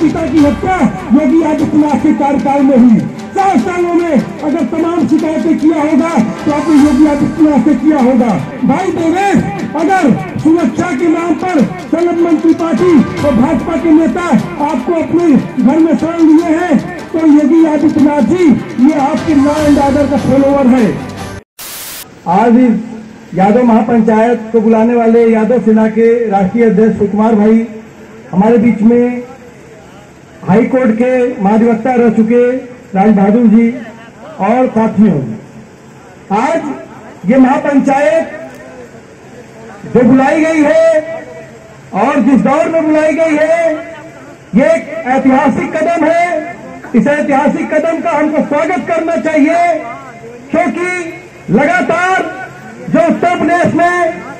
पिता की हत्या योगी आदित्यनाथ के कार्यकाल में हुई। 7 सालों में अगर तमाम शिकायतें किया होगा तो आपने योगी आदित्यनाथ से किया होगा। भाई देवेश, अगर सुरक्षा के नाम पर संगठन की पार्टी और भाजपा के नेता आपको अपने घर में शरण लिए हैं तो योगी आदित्यनाथ जी ये आपके लॉ एंड ऑर्डर का फॉलोअर है। आज यादव महापंचायत को बुलाने वाले यादव सेना के राष्ट्रीय अध्यक्ष सुकुमार भाई, हमारे बीच में हाई कोर्ट के महाधिवक्ता रह चुके राज बहादुर जी और साथियों, आज ये महापंचायत जो बुलाई गई है और जिस दौर में बुलाई गई है, ये एक ऐतिहासिक कदम है। इस ऐतिहासिक कदम का हमको स्वागत करना चाहिए, क्योंकि लगातार जो उत्तर प्रदेश में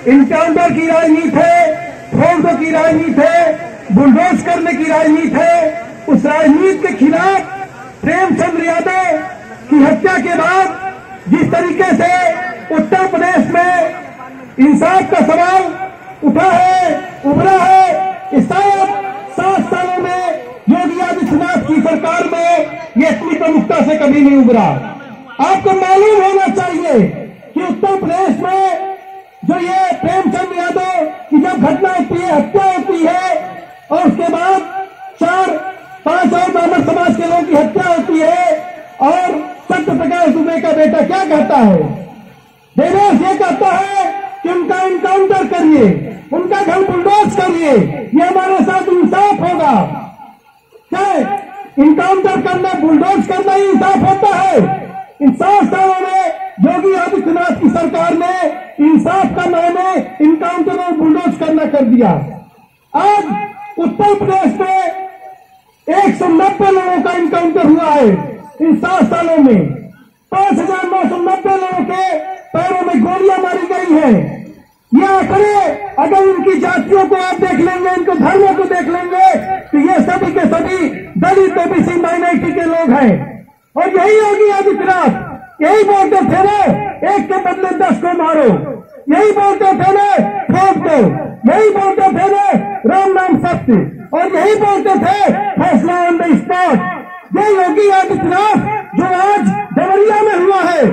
इनकाउंटर की राजनीति है, फोड़ों की राजनीति है, बुलडोज करने की राजनीति है, उस राजनीति के खिलाफ प्रेमचंद यादव की हत्या के बाद जिस तरीके से उत्तर प्रदेश में इंसाफ का सवाल उठा है, उभरा है, इस 7 सालों में योगी आदित्यनाथ की सरकार में ये इतनी प्रमुखता से कभी नहीं उभरा। आपको मालूम होना चाहिए कि उत्तर प्रदेश में जो ये प्रेमचंद यादव की जब घटना होती है, हत्या होती है और उसके बाद 4-5 और ब्राह्मण समाज के लोगों की हत्या होती है और सत्य प्रकाश दुबे का बेटा क्या कहता है? देवेश ये कहता है कि उनका इनकाउंटर करिए, उनका घर बुलडोज करिए, ये हमारे साथ इंसाफ होगा। क्या इनकाउंटर करना, बुलडोज करना ही इंसाफ होता है? इन 7 सालों में योगी आदित्यनाथ की सरकार ने इंसाफ का मायने इनकाउंटर और बुलडोज करना कर दिया। आज उत्तर प्रदेश में 190 लोगों का इनकाउंटर हुआ है इन 7 सालों में। 5,990 लोगों के पैरों में गोलियां मारी गई हैं। ये आंकड़े अगर इनकी जातियों को आप देख लेंगे, इनको धर्मों को देख लेंगे तो ये सभी के सभी दलित ओबीसी माइनॉरिटी के लोग हैं। और यही योगी आदित्यनाथ यही बोलते थे ना, एक के बदले 10 को मारो, यही बोलते थे ना, ठोक दो, यही बोलते थे ना, राम नाम सत्य, और यही बोलते थे फैसला ऑन द स्पॉट। ये योगी आदित्यनाथ जो आज देवरिया में हुआ है,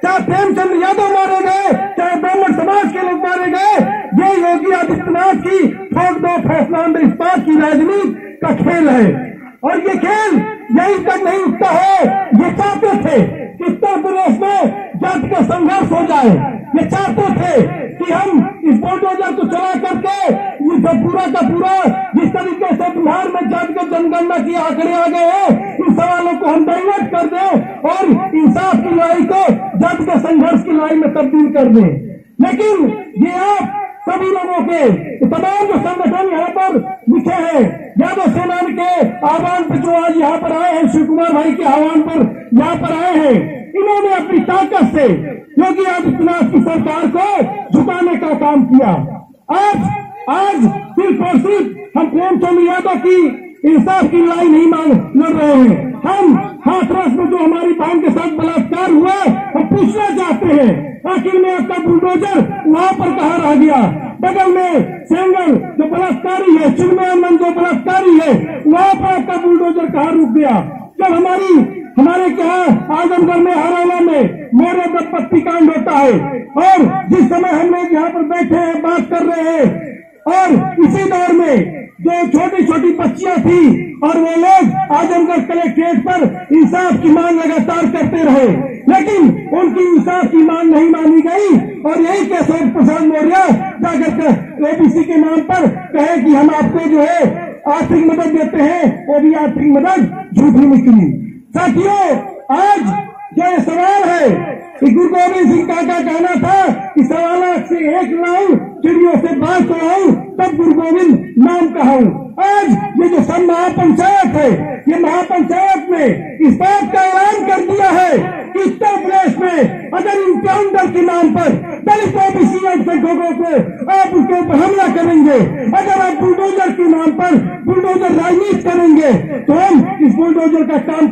चाहे प्रेमचंद यादव मारे गए, चाहे ब्राह्मण समाज के लोग मारे गए, ये योगी आदित्यनाथ की ठोक दो फैसला ऑन द स्पॉट की राजनीति का खेल है। और ये खेल यहीं तक नहीं रुकता है। ये चाहते थे कि उत्तर प्रदेश में जाति का संघर्ष हो जाए। ये चाहते थे कि हम इस बुलडोजर को चला करके ये सब पूरा का पूरा जिस तरीके से बिहार में जातिगत जनगणना की आंकड़े आ गए हैं, इन सवालों को हम डाइवर्ट कर दें और इंसाफ की लड़ाई को जाति के संघर्ष की लड़ाई में तब्दील कर दें। लेकिन ये आप सभी लोगों के तमाम जो संगठन यहाँ पर लिखे हैं, यादव सेना के आह्वान पर जो आज यहाँ पर आए हैं, शिव कुमार भाई के आह्वान पर यहाँ पर आए हैं, इन्होंने अपनी ताकत से योगी आदित्यनाथ की सरकार को झुकाने का काम किया। आज सिर्फ और सिर्फ हम प्रेमचंद यादव की इंसाफ की लड़ाई नहीं लड़ रहे हैं। हम हाथरस में जो हमारी बहन के साथ बलात्कार हुआ, हम पूछना चाहते हैं आखिर में आपका बुलडोजर वहाँ पर कहाँ रह गया? बगल में सेंगर जो बलात्कारी है, चिन्मयानंद जो बलात्कारी है, वहाँ पर आपका बुलडोजर कहाँ रुक गया? जब हमारे क्या आजमगढ़ में हरियाणा में मोरे दंपत्ति कांड होता है और जिस समय हम लोग यहाँ पर बैठे हैं, बात कर रहे हैं, और इसी दौर में जो छोटी छोटी बच्चियां थी और वो लोग आजमगढ़ कलेक्ट्रेट पर इंसाफ की मांग लगातार करते रहे, लेकिन उनकी इंसाफ की मांग नहीं मानी गई। और यही केशव प्रसाद मौर्य जाकर ओबीसी के नाम पर कहे कि हम आपको जो है आर्थिक मदद देते हैं, वो भी आर्थिक मदद झूठी निकली। साथियों, आज जो ये सवाल है कि गुरु गोविंद सिंह का कहना था कि 1.25 लाख से 1 लाऊं, चिड़ियों से बात कराऊं, तब गुरु गोविंद नाम कहूं। आज ये जो सब महापंचायत है, ये महापंचायत ने इस बात का ऐलान कर दिया है कि उत्तर प्रदेश में अगर इनकाउंटर के नाम पर दलित ओबीसी अल्पसंख्यकों को आप उसके ऊपर हमला करेंगे, अगर आप बुलडोजर के नाम पर बुलडोजर राजनीति करेंगे, तो हम इस बुलडोजर का काम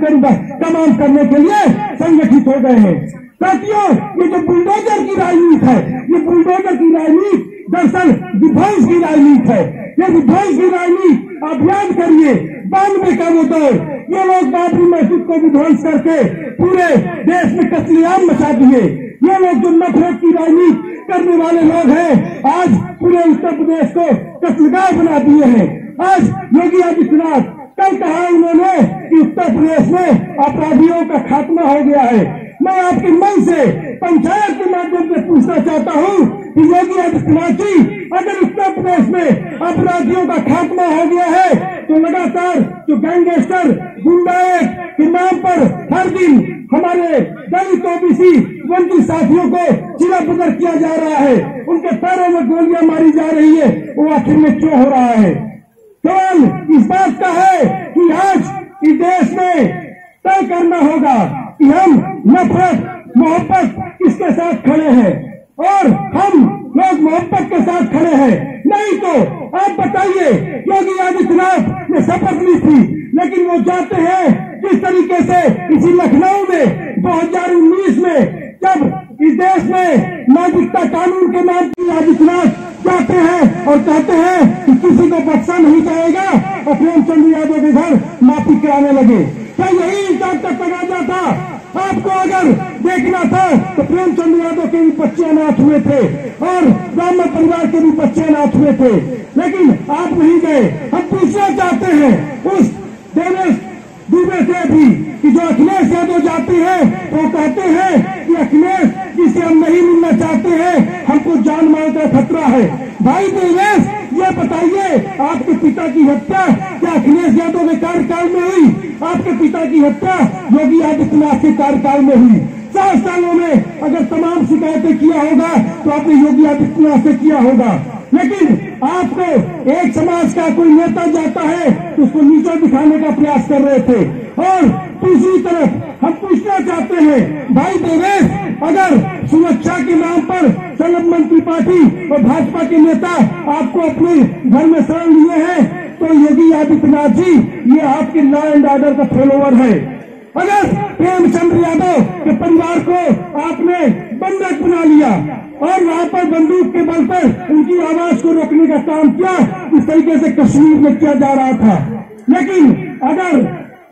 करने के लिए संगठित हो गए हैं। साथियों, ये जो बुलडोजर की राजनीति है, ये बुलडोजर की राजनीति दरअसल विध्वंस की राजनीति है। ये विध्वंस की राजनीति आप याद करिए, 92 का वो दौर, ये लोग बाबरी मस्जिद को विध्वंस करके पूरे देश में कत्लेआम मचा दिए। ये लोग जो नफरत की राजनीति करने वाले लोग हैं, आज पूरे उत्तर प्रदेश को कत्लगाह बना दिए हैं। आज योगी आदित्यनाथ, कल कहा उन्होंने कि उत्तर प्रदेश में अपराधियों का खात्मा हो गया है। मैं आपके मन से पंचायत के माध्यम से पूछना चाहता हूं कि योगी आदित्यनाथ जी, अगर उत्तर प्रदेश में अपराधियों का खात्मा हो गया है तो लगातार जो गैंगस्टर गुंडाएं के नाम पर हर दिन हमारे दलित ओबीसी वंचित साथियों को चिरापुतर किया जा रहा है, उनके पैरों में गोलियां मारी जा रही है, वो आखिर में क्यों हो रहा है? सवाल इस बात का है कि आज इस देश में तय करना होगा कि हम नफरत मोहब्बत किसके साथ खड़े हैं और हम लोग मोहब्बत के साथ खड़े हैं। नहीं तो आप बताइए, योगी आदित्यनाथ ने शपथ ली थी, लेकिन वो जाते हैं किस तरीके से इसी लखनऊ में 2019 में, जब इस देश में नागरिकता कानून के नाम पर आदित्यनाथ जाते हैं और कहते हैं कि किसी को बख्शा नहीं जाएगा और प्रेमचंद यादव के घर माफी कराने लगे। क्या यही तब तक तगाजा था? आपको अगर देखना था तो प्रेमचंद यादव के भी बच्चे अनाथ हुए थे और ब्राह्मण परिवार के भी बच्चे अनाथ हुए थे, लेकिन आप नहीं गए। हम पूछना चाहते हैं उस देवेश दुबे से भी कि जो अखिलेश यादव जाते हैं वो कहते हैं कि अखिलेश जिसे हम नहीं मिलना चाहते हैं, हमको जान माल का खतरा है। भाई देवेश, ये बताइए, आपके पिता की हत्या क्या अखिलेश यादव के कार्यकाल में हुई? आपके पिता की हत्या योगी आदित्यनाथ के कार्यकाल में हुई। 7 सालों में अगर तमाम शिकायतें किया होगा तो आपने योगी आदित्यनाथ से किया होगा, लेकिन आपको एक समाज का कोई नेता जाता है तो उसको नीचा दिखाने का प्रयास कर रहे थे। और दूसरी तरफ हम पूछना चाहते हैं, भाई देवेश, अगर सुरक्षा के नाम पर संगठन त्रिपाठी और भाजपा के नेता आपको अपने घर में शरण लिए हैं तो योगी आदित्यनाथ जी, ये आपके लॉ एंड ऑर्डर का फॉलोअर है। अगर प्रेमचंद यादव के परिवार को आपने बंधक बना लिया और वहां पर बंदूक के बल पर उनकी आवाज को रोकने का काम किया, इस तरीके से कश्मीर में किया जा रहा था, लेकिन अगर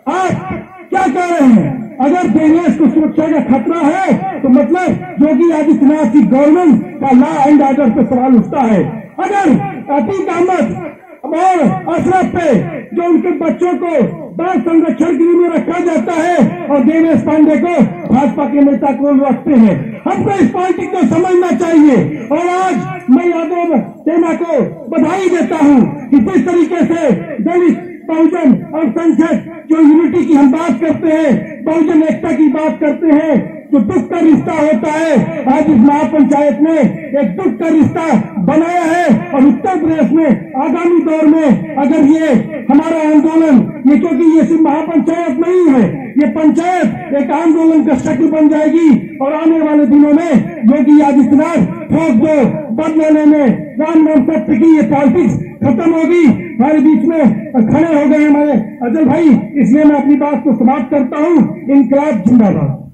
आप क्या कह रहे हैं, अगर देश को सुरक्षा का खतरा है तो मतलब योगी आदित्यनाथ की गवर्नमेंट का लॉ एंड ऑर्डर पर सवाल उठता है। अगर अतीक अहमद और अशरफ पे जो उनके बच्चों को बाल संरक्षण गृह में रखा जाता है और देवेश पांडे को भाजपा के नेता को रखते हैं, हमको इस पार्टी को समझना चाहिए। और आज मैं यादव सेना को बधाई देता हूं कि जिस तरीके से दलित बहुजन और संसद जो यूनिटी की हम बात करते हैं, बहुजन एकता की बात करते हैं, जो दुख का रिश्ता होता है, आज इस महापंचायत ने एक दुख का रिश्ता बनाया है। और उत्तर प्रदेश में आगामी दौर में अगर ये हमारा आंदोलन, ये क्योंकि ये सिर्फ महापंचायत नहीं है, ये पंचायत एक आंदोलन का शक्ल बन जाएगी और आने वाले दिनों में योगी आदित्यनाथ ठोक दो बदले लेने राम नाम सत्य की ये पॉलिटिक्स खत्म होगी। हमारे बीच में खड़े हो गए हमारे अजय भाई, इसलिए मैं अपनी बात को समाप्त करता हूँ। इनकलाब जिंदाबाद।